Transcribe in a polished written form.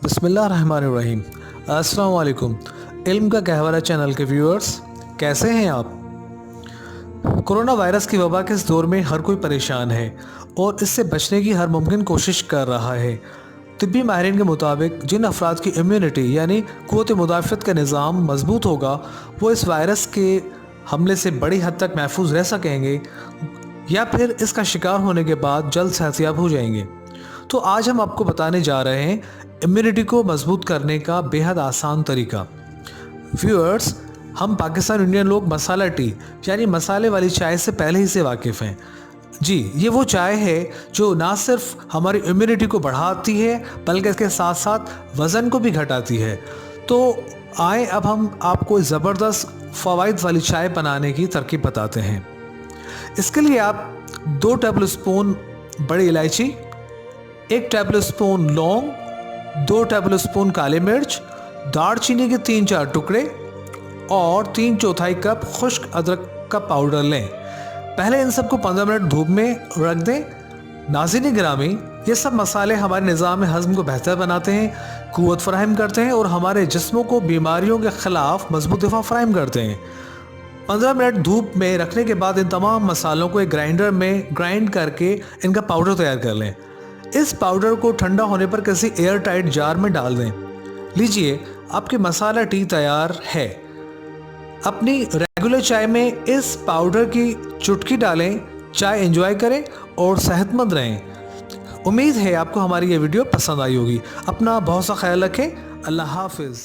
बिस्मिल्लाहिर्रहमानिर्रहीम। अस्सलाम वालेकुम। इल्म का कहवारा चैनल के व्यूअर्स, कैसे हैं आप? कोरोना वायरस की वबा के इस दौर में हर कोई परेशान है और इससे बचने की हर मुमकिन कोशिश कर रहा है। तिब्बी माहिरीन के मुताबिक जिन अफराद की इम्यूनिटी यानी क़ुव्वत मुदाफ़त का निज़ाम मजबूत होगा, वो इस वायरस के हमले से बड़ी हद तक महफूज रह सकेंगे या फिर इसका शिकार होने के बाद जल्द सेहतयाब हो जाएंगे। तो आज हम आपको बताने जा रहे हैं इम्यूनिटी को मजबूत करने का बेहद आसान तरीका। व्यूअर्स, हम पाकिस्तान इंडियन लोग मसाला टी यानी मसाले वाली चाय से पहले ही से वाकिफ़ हैं। जी, ये वो चाय है जो ना सिर्फ हमारी इम्यूनिटी को बढ़ाती है बल्कि इसके साथ साथ वज़न को भी घटाती है। तो आए अब हम आपको ज़बरदस्त फ़वाइद वाली चाय बनाने की तरकीब बताते हैं। इसके लिए आप 2 टेबल स्पून बड़ी इलायची, 1 टेबल स्पून लौंग, 2 टेबल स्पून काली मिर्च, दालचीनी के 3-4 टुकड़े और 3/4 कप खुश्क अदरक का पाउडर लें। पहले इन सबको 15 मिनट धूप में रख दें। नाज़रीन गिरामी, ये सब मसाले हमारे निज़ाम हज़म को बेहतर बनाते हैं, क़ुव्वत फ़राहम करते हैं और हमारे जिस्मों को बीमारियों के ख़िलाफ़ मजबूत दिफ़ा फ़राहम करते हैं। 15 मिनट धूप में रखने के बाद इन तमाम मसालों को एक ग्राइंडर में ग्राइंड करके इनका पाउडर तैयार कर लें। इस पाउडर को ठंडा होने पर किसी एयर टाइट जार में डाल दें। लीजिए, आपकी मसाला टी तैयार है। अपनी रेगुलर चाय में इस पाउडर की चुटकी डालें, चाय एंजॉय करें और सेहतमंद रहें। उम्मीद है आपको हमारी ये वीडियो पसंद आई होगी। अपना बहुत सा ख्याल रखें। अल्लाह हाफिज़।